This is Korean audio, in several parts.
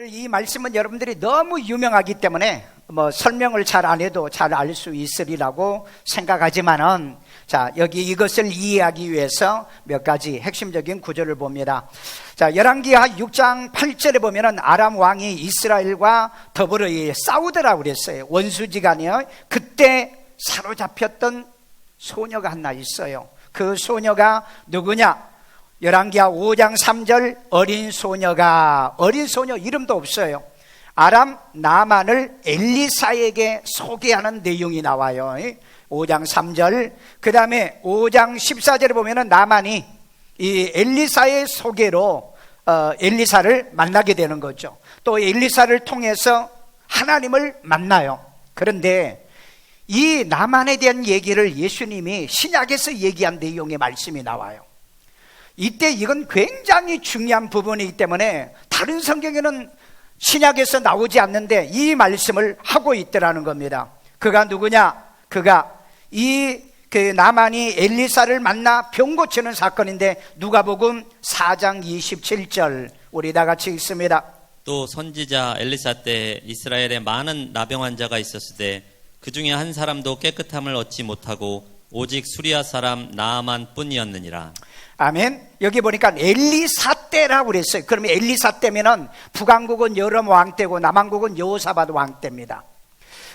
이 말씀은 여러분들이 너무 유명하기 때문에 설명을 잘 안 해도 잘 알 수 있으리라고 생각하지만은, 자, 여기 이것을 이해하기 위해서 몇 가지 핵심적인 구절을 봅니다. 자, 열왕기하 6장 8절에 보면은 아람 왕이 이스라엘과 더불어 싸우더라고 그랬어요. 원수지간이요. 그때 사로잡혔던 소녀가 하나 있어요. 그 소녀가 누구냐? 열왕기하 5장 3절 어린 소녀 이름도 없어요. 아람 나만을 엘리사에게 소개하는 내용이 나와요. 5장 3절. 그 다음에 5장 14절에 보면은 나만이 이 엘리사의 소개로 엘리사를 만나게 되는 거죠. 또 엘리사를 통해서 하나님을 만나요. 그런데 이 나만에 대한 얘기를 예수님이 신약에서 얘기한 내용의 말씀이 나와요. 이때 이건 굉장히 중요한 부분이기 때문에 다른 성경에는 신약에서 나오지 않는데 이 말씀을 하고 있더라는 겁니다. 그가 누구냐? 그가 그 나만이 엘리사를 만나 병 고치는 사건인데 누가복음 4장 27절 우리 다 같이 읽습니다. 또 선지자 엘리사 때 이스라엘에 많은 나병 환자가 있었을 때 그 중에 한 사람도 깨끗함을 얻지 못하고 오직 수리아 사람 나아만 뿐이었느니라. 아멘. 여기 보니까 엘리사 때라고 그랬어요. 그러면 엘리사 때면은 북왕국은 여름 왕 때고 남왕국은 여호사밧 왕 때입니다.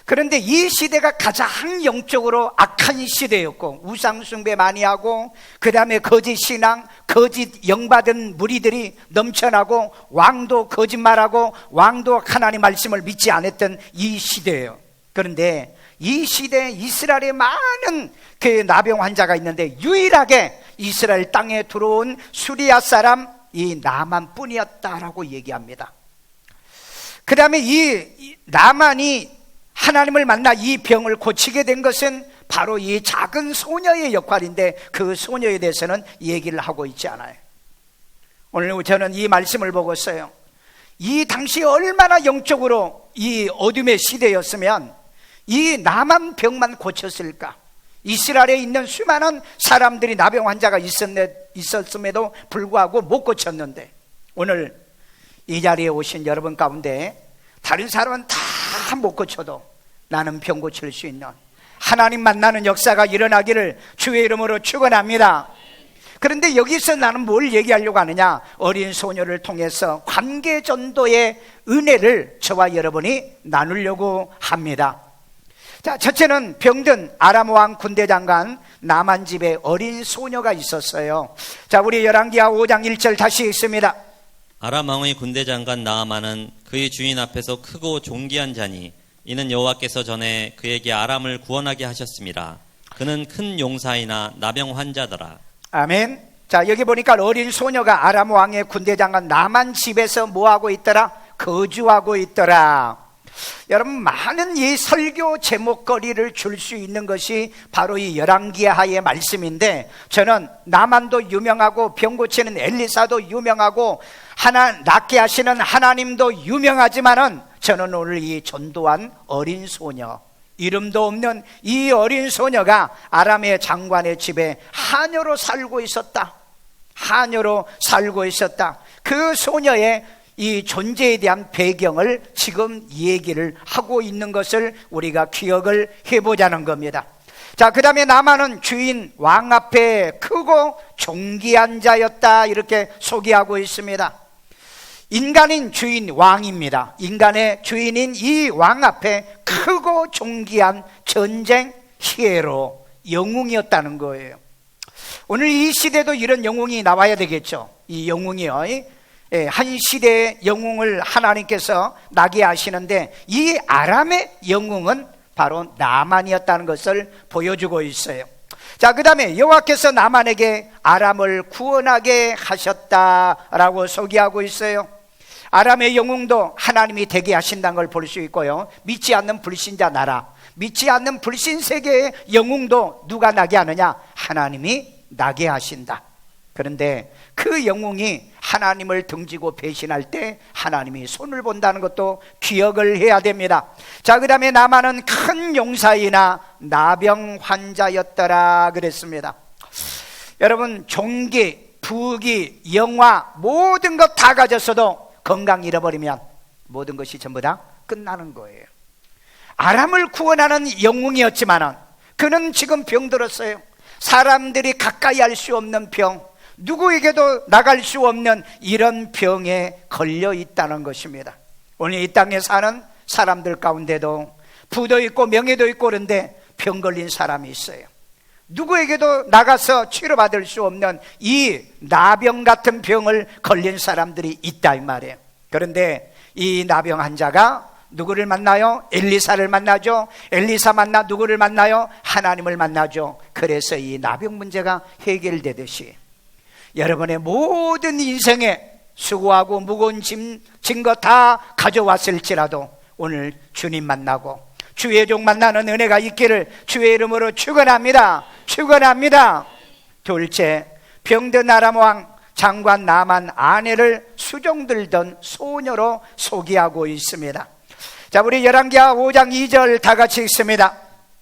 그런데 이 시대가 가장 영적으로 악한 시대였고 우상 숭배 많이 하고 그 다음에 거짓 신앙, 거짓 영받은 무리들이 넘쳐나고 왕도 거짓말하고 왕도 하나님 말씀을 믿지 않았던 이 시대예요. 그런데 이 시대에 이스라엘에 많은 그 나병 환자가 있는데 유일하게 이스라엘 땅에 들어온 수리아 사람 이 나만 뿐이었다라고 얘기합니다. 그 다음에 이 나만이 하나님을 만나 이 병을 고치게 된 것은 바로 이 작은 소녀의 역할인데 그 소녀에 대해서는 얘기를 하고 있지 않아요. 오늘 저는 이 말씀을 보고서요, 이 당시 얼마나 영적으로 이 어둠의 시대였으면 이 나만 병만 고쳤을까? 이스라엘에 있는 수많은 사람들이 나병 환자가 있었음에도 불구하고 못 고쳤는데 오늘 이 자리에 오신 여러분 가운데 다른 사람은 다 못 고쳐도 나는 병 고칠 수 있는 하나님 만나는 역사가 일어나기를 주의 이름으로 축원합니다. 그런데 여기서 나는 뭘 얘기하려고 하느냐? 어린 소녀를 통해서 관계 전도의 은혜를 저와 여러분이 나누려고 합니다. 자, 첫째는 병든 아람 왕 군대 장관 나만 집에 어린 소녀가 있었어요. 자, 우리 열왕기하 5장 1절 다시 읽습니다. 아람 왕의 군대 장관 나아만은 그의 주인 앞에서 크고 존귀한 자니 이는 여호와께서 전에 그에게 아람을 구원하게 하셨습니다. 그는 큰 용사이나 나병 환자더라. 아멘. 자, 여기 보니까 어린 소녀가 아람 왕의 군대 장관 나만 집에서 뭐하고 있더라? 거주하고 있더라. 여러분, 많은 이 설교 제목거리를 줄 수 있는 것이 바로 이 열왕기하의 말씀인데, 저는 나만도 유명하고 병 고치는 엘리사도 유명하고 낫게 하시는 하나님도 유명하지만은 저는 오늘 이 전도한 어린 소녀, 이름도 없는 이 어린 소녀가 아람의 장관의 집에 하녀로 살고 있었다. 그 소녀의 이 존재에 대한 배경을 지금 얘기를 하고 있는 것을 우리가 기억을 해보자는 겁니다. 자, 그 다음에 나만은 주인 왕 앞에 크고 존귀한 자였다 이렇게 소개하고 있습니다. 인간인 주인 왕입니다. 인간의 주인인 이 왕 앞에 크고 존귀한 전쟁 히에로 영웅이었다는 거예요. 오늘 이 시대도 이런 영웅이 나와야 되겠죠. 이 영웅이요, 한 시대의 영웅을 하나님께서 나게 하시는데 이 아람의 영웅은 바로 나만이었다는 것을 보여주고 있어요. 자, 그 다음에 여호와께서 나만에게 아람을 구원하게 하셨다라고 소개하고 있어요. 아람의 영웅도 하나님이 되게 하신다는 걸 볼 수 있고요, 믿지 않는 불신자 나라, 믿지 않는 불신 세계의 영웅도 누가 나게 하느냐? 하나님이 나게 하신다. 그런데 그 영웅이 하나님을 등지고 배신할 때 하나님이 손을 본다는 것도 기억을 해야 됩니다. 자, 그 다음에 나만은 큰 용사이나 나병 환자였더라 그랬습니다. 여러분, 종기, 부귀, 영화 모든 것 다 가졌어도 건강 잃어버리면 모든 것이 전부 다 끝나는 거예요. 아람을 구원하는 영웅이었지만은 그는 지금 병들었어요. 사람들이 가까이 할 수 없는 병, 누구에게도 나갈 수 없는 이런 병에 걸려 있다는 것입니다. 오늘 이 땅에 사는 사람들 가운데도 부도 있고 명예도 있고 그런데 병 걸린 사람이 있어요. 누구에게도 나가서 치료받을 수 없는 이 나병 같은 병을 걸린 사람들이 있다 이 말이에요. 그런데 이 나병 환자가 누구를 만나요? 엘리사를 만나죠. 엘리사 만나 누구를 만나요? 하나님을 만나죠. 그래서 이 나병 문제가 해결되듯이 여러분의 모든 인생에 수고하고 무거운 짐 거 다 가져왔을지라도 오늘 주님 만나고 주의 종 만나는 은혜가 있기를 주의 이름으로 축원합니다. 축원합니다. 둘째, 병든 아람 왕 장관 나만 아내를 수종들던 소녀로 소개하고 있습니다. 자, 우리 열왕기하 5장 2절 다 같이 읽습니다.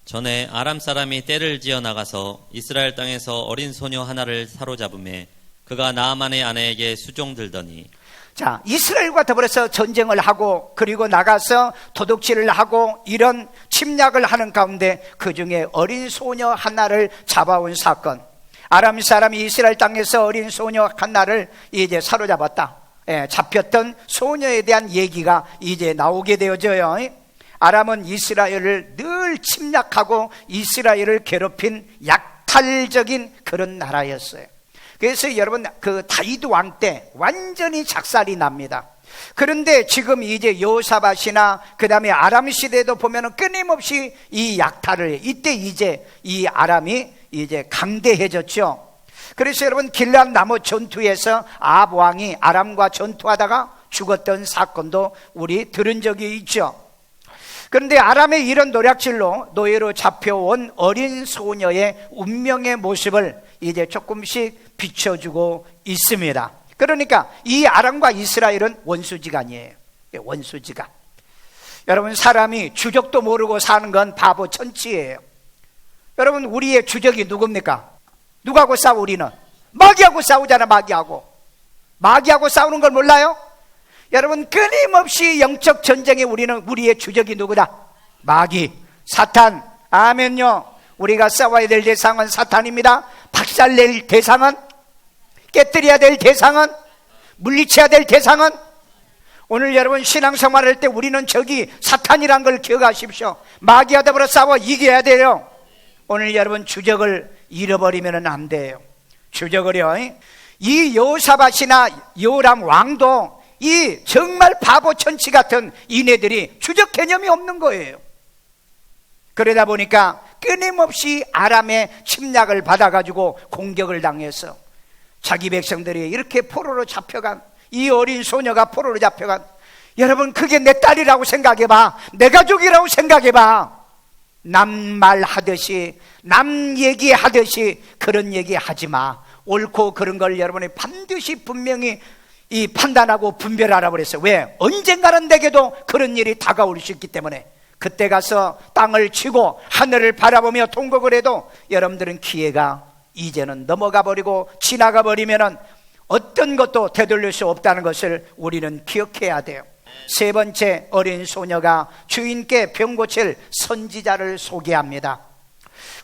전에 아람 사람이 떼를 지어 나가서 이스라엘 땅에서 어린 소녀 하나를 사로잡음에 그가 나아만의 아내에게 수종들더니. 자, 이스라엘과 더불어서 전쟁을 하고 그리고 나가서 도둑질을 하고 이런 침략을 하는 가운데 그 중에 어린 소녀 하나를 잡아온 사건. 아람 사람이 이스라엘 땅에서 어린 소녀 하나를 이제 사로잡았다. 잡혔던 소녀에 대한 얘기가 이제 나오게 되어져요. 아람은 이스라엘을 늘 침략하고 이스라엘을 괴롭힌 약탈적인 그런 나라였어요. 그래서 여러분 그 다윗 왕 때 완전히 작살이 납니다. 그런데 지금 이제 여호사밧이나 그 다음에 아람 시대도 보면은 끊임없이 이 약탈을 이때 이제 이 아람이 이제 강대해졌죠. 그래서 여러분 길앗 나무 전투에서 아합 왕이 아람과 전투하다가 죽었던 사건도 우리 들은 적이 있죠. 그런데 아람의 이런 노략질로 노예로 잡혀온 어린 소녀의 운명의 모습을 이제 조금씩 비춰주고 있습니다. 그러니까 이 아람과 이스라엘은 원수지간이에요. 원수지간. 여러분 사람이 주적도 모르고 사는 건 바보 천치예요. 여러분 우리의 주적이 누굽니까? 누구하고 싸워 우리는? 마귀하고 싸우잖아. 마귀하고 싸우는 걸 몰라요? 여러분 끊임없이 영적 전쟁에 우리의 주적이 누구다? 마귀, 사탄. 아멘요. 우리가 싸워야 될 대상은 사탄입니다. 박살낼 대상은, 깨뜨려야 될 대상은, 물리쳐야 될 대상은. 오늘 여러분 신앙생활할 때 우리는 저기 사탄이란 걸 기억하십시오. 마귀와 더불어 싸워 이겨야 돼요. 오늘 여러분 주적을 잃어버리면 안 돼요. 주적을요. 이 여호사밧이나 요람 왕도 이 정말 바보 천치 같은 이네들이 주적 개념이 없는 거예요. 그러다 보니까 끊임없이 아람의 침략을 받아가지고 공격을 당해서 자기 백성들이 이렇게 포로로 잡혀간, 이 어린 소녀가 포로로 잡혀간, 여러분 그게 내 딸이라고 생각해봐. 내 가족이라고 생각해봐. 남 말하듯이, 남 얘기하듯이 그런 얘기 하지마. 옳고 그런 걸 여러분이 반드시 분명히 이 판단하고 분별하라고 그랬어요. 왜? 언젠가는 내게도 그런 일이 다가올 수 있기 때문에. 그때 가서 땅을 치고 하늘을 바라보며 통곡을 해도 여러분들은 기회가 이제는 넘어가 버리고 지나가 버리면은 어떤 것도 되돌릴 수 없다는 것을 우리는 기억해야 돼요. 세 번째, 어린 소녀가 주인께 병 고칠 선지자를 소개합니다.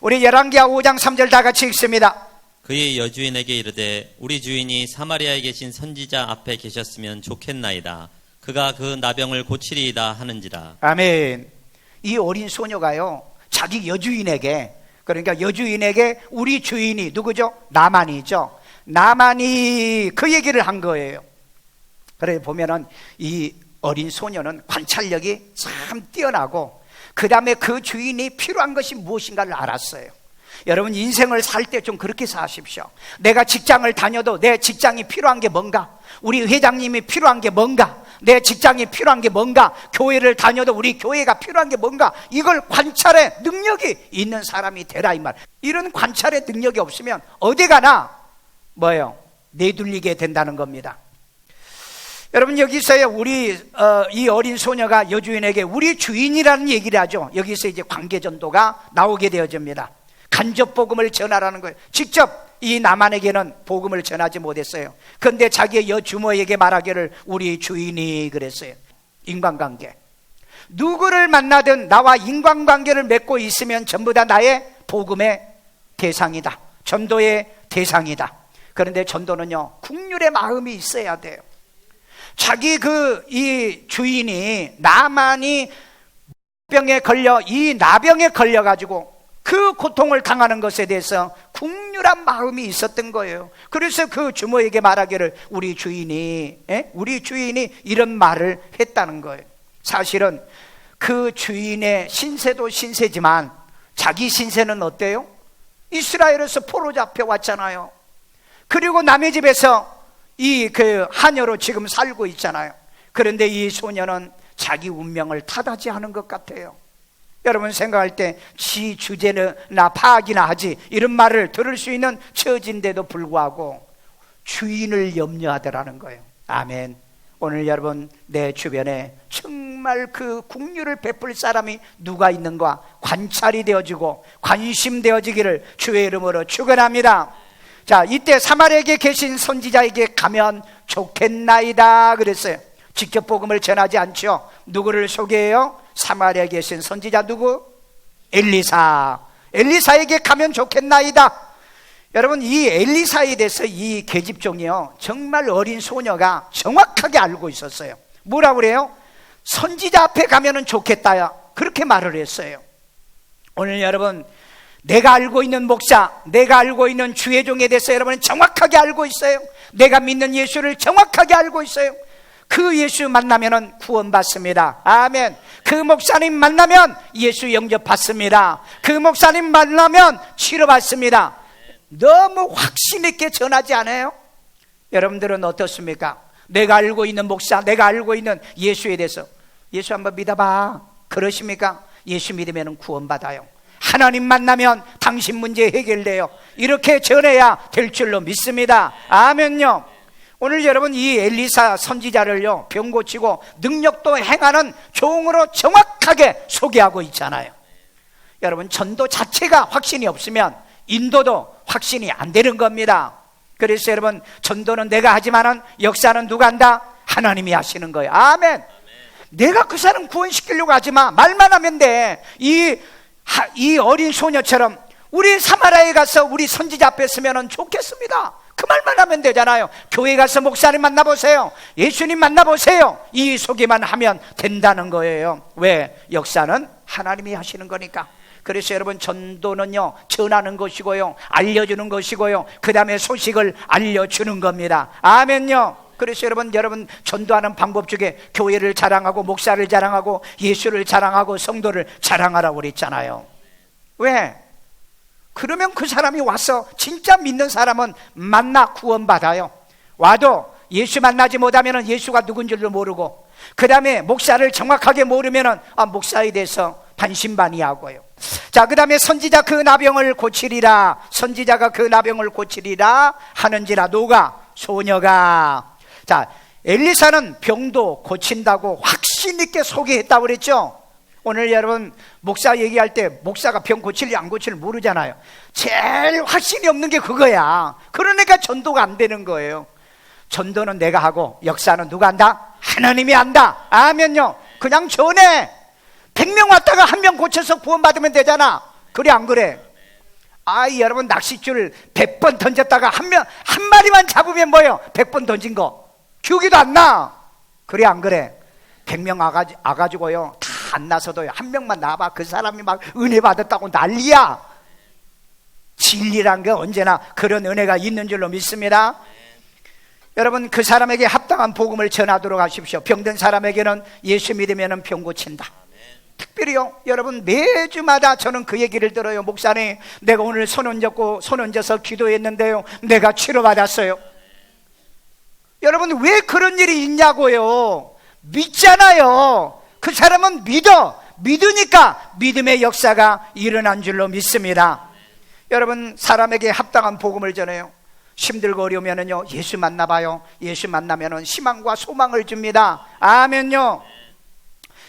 우리 열왕기하 5장 3절 다 같이 읽습니다. 그의 여주인에게 이르되 우리 주인이 사마리아에 계신 선지자 앞에 계셨으면 좋겠나이다. 그가 그 나병을 고치리이다 하는지라. 아멘. 이 어린 소녀가요 자기 여주인에게, 그러니까 여주인에게 우리 주인이 누구죠? 나만이죠. 나만이 그 얘기를 한 거예요. 그래 보면은 이 어린 소녀는 관찰력이 참 뛰어나고 그 다음에 그 주인이 필요한 것이 무엇인가를 알았어요. 여러분 인생을 살 때 좀 그렇게 사십시오. 내가 직장을 다녀도 내 직장이 필요한 게 뭔가, 우리 회장님이 필요한 게 뭔가, 내 직장이 필요한 게 뭔가, 교회를 다녀도 우리 교회가 필요한 게 뭔가, 이걸 관찰의 능력이 있는 사람이 되라 이 말. 이런 관찰의 능력이 없으면 어디 가나 뭐예요? 내둘리게 된다는 겁니다. 여러분 여기서요 우리 이 어린 소녀가 여주인에게 우리 주인이라는 얘기를 하죠. 여기서 이제 관계전도가 나오게 되어집니다. 간접 복음을 전하라는 거예요. 직접 이 나만에게는 복음을 전하지 못했어요. 그런데 자기의 여주모에게 말하기를 우리 주인이 그랬어요. 인간관계. 누구를 만나든 나와 인간관계를 맺고 있으면 전부 다 나의 복음의 대상이다. 전도의 대상이다. 그런데 전도는요, 국률의 마음이 있어야 돼요. 자기 이 주인이 나만이 병에 걸려, 이 나병에 걸려가지고 그 고통을 당하는 것에 대해서 국률한 마음이 있었던 거예요. 그래서 그 주모에게 말하기를 우리 주인이 이런 말을 했다는 거예요. 사실은 그 주인의 신세도 신세지만 자기 신세는 어때요? 이스라엘에서 포로 잡혀왔잖아요. 그리고 남의 집에서 하녀로 지금 살고 있잖아요. 그런데 이 소녀는 자기 운명을 탓하지 않은 것 같아요. 여러분 생각할 때 지 주제나 파악이나 하지 이런 말을 들을 수 있는 처지인데도 불구하고 주인을 염려하더라는 거예요. 아멘. 오늘 여러분 내 주변에 정말 그 국률을 베풀 사람이 누가 있는가 관찰이 되어지고 관심되어지기를 주의 이름으로 축원합니다. 자, 이때 사마리아에 계신 선지자에게 가면 좋겠나이다 그랬어요. 직접 복음을 전하지 않죠. 누구를 소개해요? 사마리아에 계신 선지자 누구? 엘리사에게 가면 좋겠나이다. 여러분 이 엘리사에 대해서 이 계집종이요 정말 어린 소녀가 정확하게 알고 있었어요. 뭐라고 그래요? 선지자 앞에 가면 좋겠다야 그렇게 말을 했어요. 오늘 여러분 내가 알고 있는 목사, 내가 알고 있는 주의 종에 대해서 여러분은 정확하게 알고 있어요. 내가 믿는 예수를 정확하게 알고 있어요. 그 예수 만나면 구원받습니다. 아멘. 그 목사님 만나면 예수 영접받습니다. 그 목사님 만나면 치료받습니다. 너무 확신 있게 전하지 않아요? 여러분들은 어떻습니까? 내가 알고 있는 목사, 내가 알고 있는 예수에 대해서 예수 한번 믿어봐 그러십니까? 예수 믿으면 구원받아요. 하나님 만나면 당신 문제 해결돼요. 이렇게 전해야 될 줄로 믿습니다. 아멘요. 오늘 여러분 이 엘리사 선지자를요 병 고치고 능력도 행하는 종으로 정확하게 소개하고 있잖아요. 여러분 전도 자체가 확신이 없으면 인도도 확신이 안 되는 겁니다. 그래서 여러분 전도는 내가 하지만은 역사는 누가 한다? 하나님이 하시는 거예요. 아멘. 내가 그 사람 구원시키려고 하지마. 말만 하면 돼. 이 어린 소녀처럼 우리 사마리아에 가서 우리 선지자 앞에 서면 좋겠습니다. 그 말만 하면 되잖아요. 교회 가서 목사님 만나보세요. 예수님 만나보세요. 이 소개만 하면 된다는 거예요. 왜? 역사는 하나님이 하시는 거니까. 그래서 여러분 전도는요 전하는 것이고요 알려주는 것이고요 그 다음에 소식을 알려주는 겁니다. 아멘요. 그래서 여러분 전도하는 방법 중에 교회를 자랑하고 목사를 자랑하고 예수를 자랑하고 성도를 자랑하라고 그랬잖아요. 왜? 그러면 그 사람이 와서 진짜 믿는 사람은 만나 구원받아요. 와도 예수 만나지 못하면 예수가 누군 줄도 모르고 그 다음에 목사를 정확하게 모르면 목사에 대해서 반신반의하고요. 자, 그 다음에 선지자 그 나병을 고치리라. 선지자가 그 나병을 고치리라 하는지라. 누가? 소녀가. 자, 엘리사는 병도 고친다고 확신 있게 소개했다고 그랬죠. 오늘 여러분 목사 얘기할 때 목사가 병 고칠지 안 고칠지 모르잖아요. 제일 확신이 없는 게 그거야. 그러니까 전도가 안 되는 거예요. 전도는 내가 하고 역사는 누가 한다? 하나님이 한다. 아멘요. 그냥 전해. 100명 왔다가 1명 고쳐서 구원받으면 되잖아. 그래 안 그래? 여러분 낚싯줄 100번 던졌다가 한 마리만 잡으면 뭐예요? 100번 던진 거 기억이도 안 나. 그래 안 그래? 100명 와가지고요 다 안 나서도요 한 명만 나와봐. 그 사람이 막 은혜 받았다고 난리야. 진리란 게 언제나 그런 은혜가 있는 줄로 믿습니다. 여러분 그 사람에게 합당한 복음을 전하도록 하십시오. 병든 사람에게는 예수 믿으면 병 고친다. 특별히요 여러분 매주마다 저는 그 얘기를 들어요. 목사님 내가 오늘 손 얹어서 기도했는데요 내가 치료받았어요. 여러분 왜 그런 일이 있냐고요. 믿잖아요. 그 사람은 믿으니까 믿음의 역사가 일어난 줄로 믿습니다. 여러분 사람에게 합당한 복음을 전해요. 힘들고 어려우면은요 예수 만나봐요. 예수 만나면은 희망과 소망을 줍니다. 아멘요.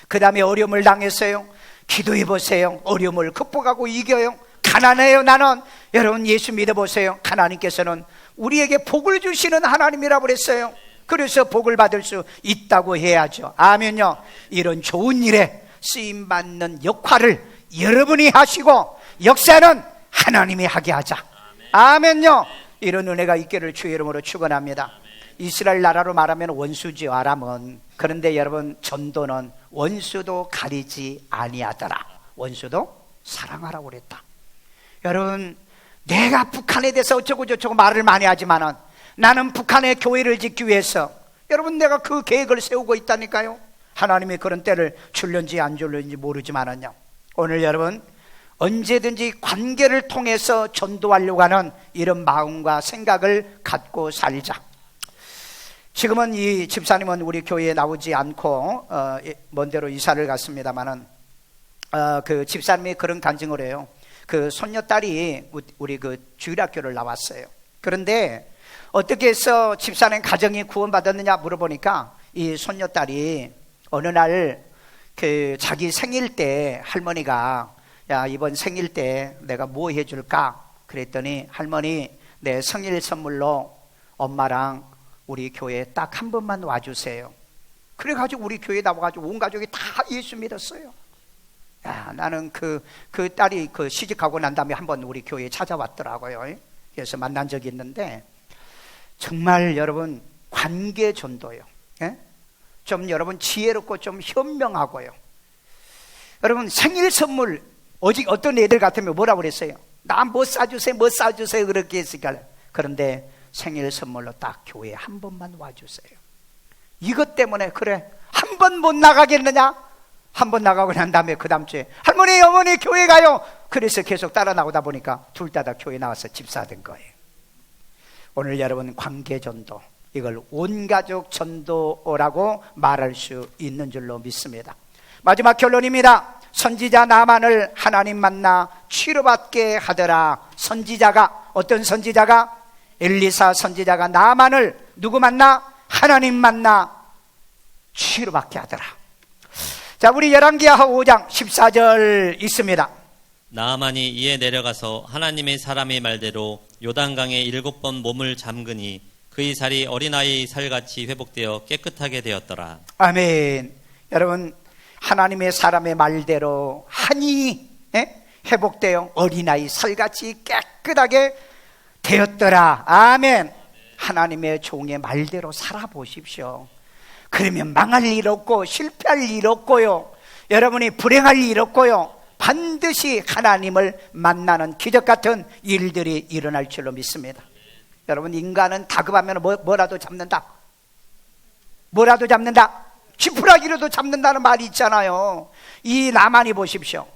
그 다음에 어려움을 당했어요. 기도해보세요. 어려움을 극복하고 이겨요. 가난해요 나는. 여러분 예수 믿어보세요. 하나님께서는 우리에게 복을 주시는 하나님이라고 그랬어요. 그래서 복을 받을 수 있다고 해야죠. 아멘요. 이런 좋은 일에 쓰임받는 역할을 여러분이 하시고 역사는 하나님이 하게 하자. 아멘요. 이런 은혜가 있기를 주의 이름으로 축원합니다. 이스라엘 나라로 말하면 원수지요, 아람은. 그런데 여러분, 전도는 원수도 가리지 아니하더라. 원수도 사랑하라고 그랬다. 여러분, 내가 북한에 대해서 어쩌고 저쩌고 말을 많이 하지만은 나는 북한의 교회를 짓기 위해서 여러분 내가 그 계획을 세우고 있다니까요. 하나님이 그런 때를 줄는지 안 줄는지 모르지만은요, 오늘 여러분 언제든지 관계를 통해서 전도하려고 하는 이런 마음과 생각을 갖고 살자. 지금은 이 집사님은 우리 교회에 나오지 않고 먼 데로 이사를 갔습니다마는 그 집사님이 그런 간증을 해요. 그 손녀딸이 우리 그 주일학교를 나왔어요. 그런데 어떻게 해서 집사님 가정이 구원받았느냐 물어보니까 이 손녀딸이 어느 날 그 자기 생일 때 할머니가 야, 이번 생일 때 내가 뭐 해줄까? 그랬더니 할머니, 내 생일 선물로 엄마랑 우리 교회에 딱 한 번만 와주세요. 그래가지고 우리 교회에 나와가지고 온 가족이 다 예수 믿었어요. 야, 나는 그 딸이 그 시집가고 난 다음에 한번 우리 교회에 찾아왔더라고요. 그래서 만난 적이 있는데 정말 여러분 관계 전도요. 예? 좀 여러분 지혜롭고 좀 현명하고요. 여러분 생일 선물 오직 어떤 애들 같으면 뭐라고 그랬어요? 나 뭐 싸주세요, 뭐 싸주세요 그렇게 했으니까. 그런데 생일 선물로 딱 교회에 한 번만 와주세요. 이것 때문에 그래 한 번 못 나가겠느냐? 한 번 나가고 난 다음에 그 다음 주에 할머니 어머니 교회 가요. 그래서 계속 따라 나오다 보니까 둘 다 교회 나와서 집사된 거예요. 오늘 여러분 관계 전도, 이걸 온 가족 전도라고 말할 수 있는 줄로 믿습니다. 마지막 결론입니다. 선지자 나만을 하나님 만나 치료받게 하더라. 선지자가, 어떤 선지자가? 엘리사 선지자가 나만을 누구 만나? 하나님 만나 치료받게 하더라. 자, 우리 열왕기하 5장 14절 있습니다. 나아만이 이에 내려가서 하나님의 사람의 말대로 요단강에 7번 몸을 잠그니 그의 살이 어린아이 살같이 회복되어 깨끗하게 되었더라. 아멘. 여러분 하나님의 사람의 말대로 한이 회복되어 어린아이 살같이 깨끗하게 되었더라. 아멘. 하나님의 종의 말대로 살아보십시오. 그러면 망할 일 없고 실패할 일 없고요, 여러분이 불행할 일 없고요, 반드시 하나님을 만나는 기적같은 일들이 일어날 줄로 믿습니다. 여러분 인간은 다급하면 뭐라도 잡는다. 뭐라도 잡는다. 지푸라기라도 잡는다는 말이 있잖아요. 이 나만이 보십시오.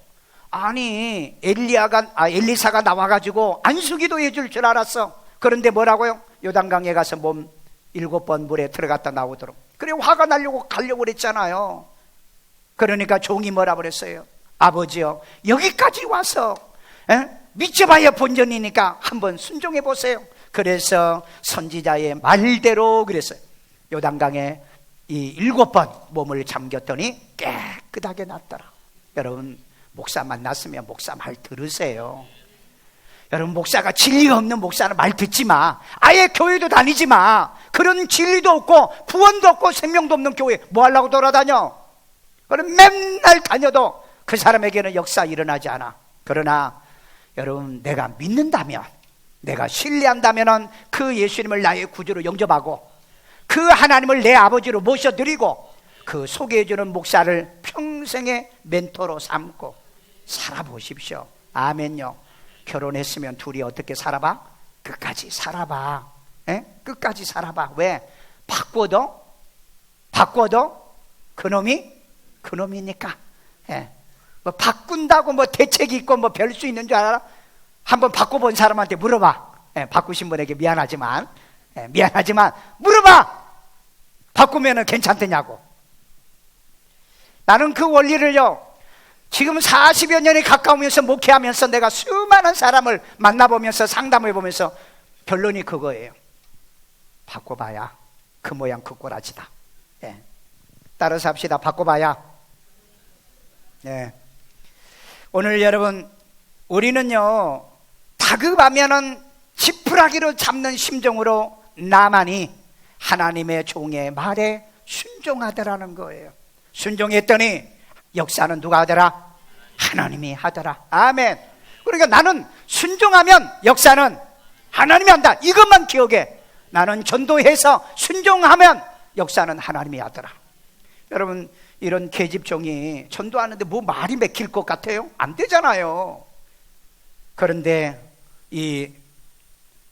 아니 엘리사가 나와가지고 안수기도 해줄 줄 알았어. 그런데 뭐라고요? 요단강에 가서 몸 7번 물에 들어갔다 나오도록. 그래 화가 나려고 가려고 그랬잖아요. 그러니까 종이 뭐라 그랬어요? 아버지요, 여기까지 와서 미쳐봐야 본전이니까 한번 순종해 보세요. 그래서 선지자의 말대로 그랬어요. 요단강에 이 7번 몸을 잠겼더니 깨끗하게 났더라. 여러분 목사 만났으면 목사 말 들으세요. 여러분 목사가 진리가 없는 목사는 말 듣지 마. 아예 교회도 다니지 마. 그런 진리도 없고 구원도 없고 생명도 없는 교회 뭐 하려고 돌아다녀? 그럼 맨날 다녀도 그 사람에게는 역사 일어나지 않아. 그러나 여러분 내가 믿는다면, 내가 신뢰한다면 그 예수님을 나의 구주로 영접하고 그 하나님을 내 아버지로 모셔드리고 그 소개해주는 목사를 평생의 멘토로 삼고 살아보십시오. 아멘요. 결혼했으면 둘이 어떻게 살아봐? 끝까지 살아봐. 끝까지 살아봐. 왜? 바꿔도 그놈이니까. 뭐 바꾼다고 뭐 대책이 있고 뭐 별 수 있는 줄 알아? 한번 바꿔본 사람한테 물어봐. 바꾸신 분에게 미안하지만 물어봐. 바꾸면은 괜찮더냐고. 나는 그 원리를요, 지금 40여 년이 가까우면서 목회하면서 내가 수많은 사람을 만나보면서 상담해보면서 결론이 그거예요. 바꿔봐야 그 모양 그 꼬라지다. 따라서 합시다. 바꿔봐야. 오늘 여러분 우리는요 다급하면은 지푸라기로 잡는 심정으로 나만이 하나님의 종의 말에 순종하더라는 거예요. 순종했더니 역사는 누가 하더라? 하나님이 하더라. 아멘. 그러니까 나는 순종하면 역사는 하나님이 한다. 이것만 기억해. 나는 전도해서 순종하면 역사는 하나님이 하더라. 여러분, 이런 계집종이 전도하는데 뭐 말이 맥힐 것 같아요? 안 되잖아요. 그런데 이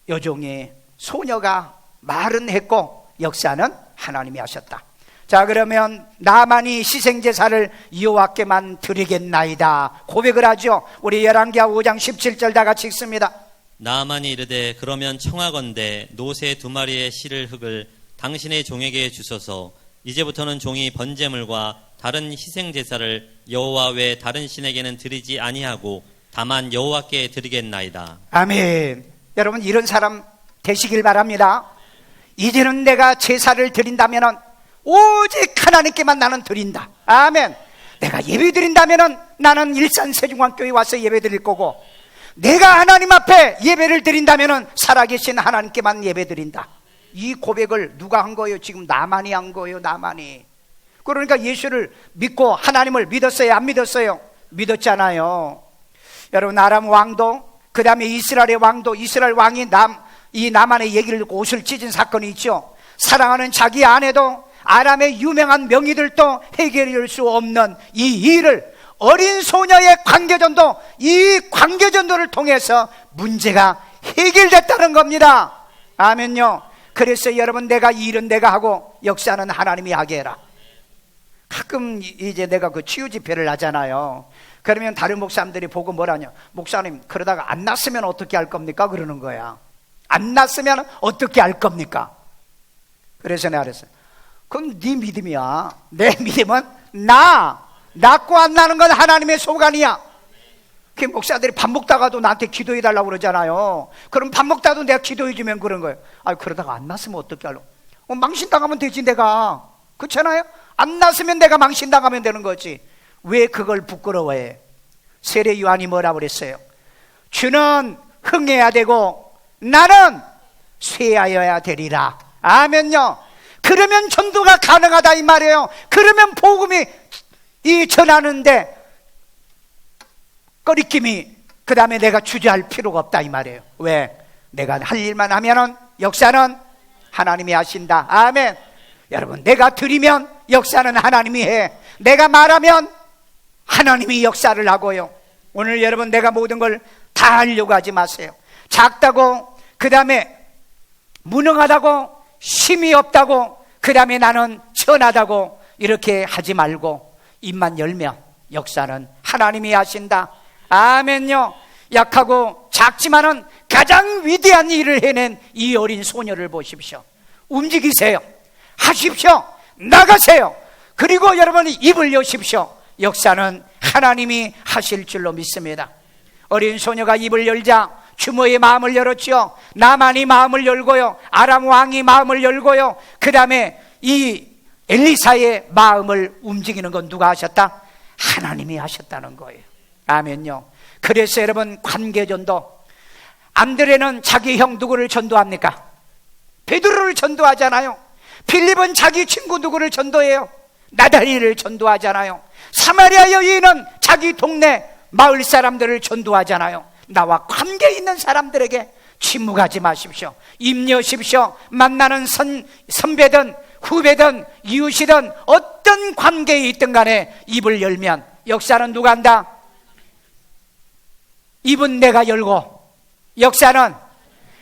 여종이, 소녀가 말은 했고 역사는 하나님이 하셨다. 자, 그러면 나만이 희생제사를 여호와께만 드리겠나이다 고백을 하죠. 우리 열왕기하 5장 17절 다 같이 읽습니다. 나아만이 이르되 그러면 청하건대 노새 2마리의 실을 흙을 당신의 종에게 주소서. 이제부터는 종이 번제물과 다른 희생제사를 여호와 외 다른 신에게는 드리지 아니하고 다만 여호와께 드리겠나이다. 아멘. 여러분, 이런 사람 되시길 바랍니다. 이제는 내가 제사를 드린다면 오직 하나님께만 나는 드린다. 아멘. 내가 예배 드린다면 나는 일산 세중앙교회 와서 예배 드릴 거고, 내가 하나님 앞에 예배를 드린다면 살아계신 하나님께만 예배 드린다. 이 고백을 누가 한 거예요? 지금 나만이 한 거예요. 나만이. 그러니까 예수를 믿고 하나님을 믿었어요? 안 믿었어요? 믿었잖아요. 여러분, 아람 왕도, 그 다음에 이스라엘의 왕도, 이스라엘 왕이 이 나만의 얘기를 듣고 옷을 찢은 사건이 있죠. 사랑하는 자기 아내도 아람의 유명한 명의들도 해결할 수 없는 이 일을 어린 소녀의 관계전도, 이 관계전도를 통해서 문제가 해결됐다는 겁니다. 아멘요. 그래서 여러분, 내가 일은 내가 하고 역사는 하나님이 하게 해라. 가끔 이제 내가 그 치유 집회를 하잖아요. 그러면 다른 목사님들이 보고 뭐라냐, 목사님 그러다가 안 났으면 어떻게 할 겁니까? 그러는 거야. 안 났으면 어떻게 할 겁니까? 그래서 내가 그랬어요. 그건 네 믿음이야. 내 믿음은 낫고 안 나는 건 하나님의 소관이야. 그 목사들이 밥 먹다가도 나한테 기도해 달라고 그러잖아요. 그럼 밥 먹다도 내가 기도해 주면 그런 거예요. 아, 그러다가 안 났으면 어떻게 하려고? 망신당하면 되지 내가. 그렇잖아요? 안 났으면 내가 망신당하면 되는 거지. 왜 그걸 부끄러워해? 세례 요한이 뭐라고 그랬어요? 주는 흥해야 되고 나는 쇠하여야 되리라. 아멘요. 그러면 전도가 가능하다 이 말이에요. 그러면 복음이 이 전하는데 꺼리낌이, 그 다음에 내가 주저할 필요가 없다 이 말이에요. 왜? 내가 할 일만 하면은 역사는 하나님이 하신다. 아멘. 여러분, 내가 드리면 역사는 하나님이 해. 내가 말하면 하나님이 역사를 하고요. 오늘 여러분, 내가 모든 걸 다 하려고 하지 마세요. 작다고, 그 다음에 무능하다고, 힘이 없다고, 그 다음에 나는 천하다고 이렇게 하지 말고 입만 열면 역사는 하나님이 하신다. 아멘요. 약하고 작지만은 가장 위대한 일을 해낸 이 어린 소녀를 보십시오. 움직이세요. 하십시오. 나가세요. 그리고 여러분이 입을 여십시오. 역사는 하나님이 하실 줄로 믿습니다. 어린 소녀가 입을 열자 주모의 마음을 열었지요. 나만이 마음을 열고요, 아람 왕이 마음을 열고요, 그 다음에 이 엘리사의 마음을 움직이는 건 누가 하셨다? 하나님이 하셨다는 거예요. 아멘요. 그래서 여러분, 관계전도, 안드레는 자기 형 누구를 전도합니까? 베드로를 전도하잖아요. 필립은 자기 친구 누구를 전도해요? 나다리를 전도하잖아요. 사마리아 여인은 자기 동네 마을 사람들을 전도하잖아요. 나와 관계 있는 사람들에게 침묵하지 마십시오. 입 여십시오. 만나는 선배든 후배든 이웃이든 어떤 관계에 있든 간에 입을 열면 역사는 누가 한다? 입은 내가 열고 역사는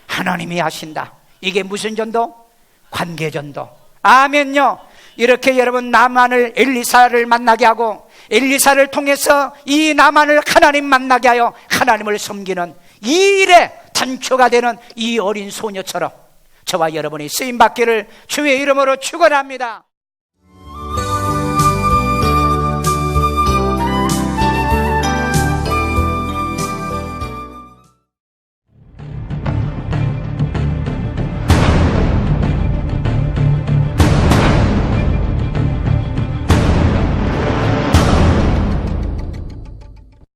하나님이 하신다. 이게 무슨 전도? 관계전도. 아멘요. 이렇게 여러분, 나만을 엘리사를 만나게 하고 엘리사를 통해서 이 나만을 하나님 만나게 하여 하나님을 섬기는 이 일에 단초가 되는 이 어린 소녀처럼 저와 여러분이 쓰임받기를 주의 이름으로 축원합니다.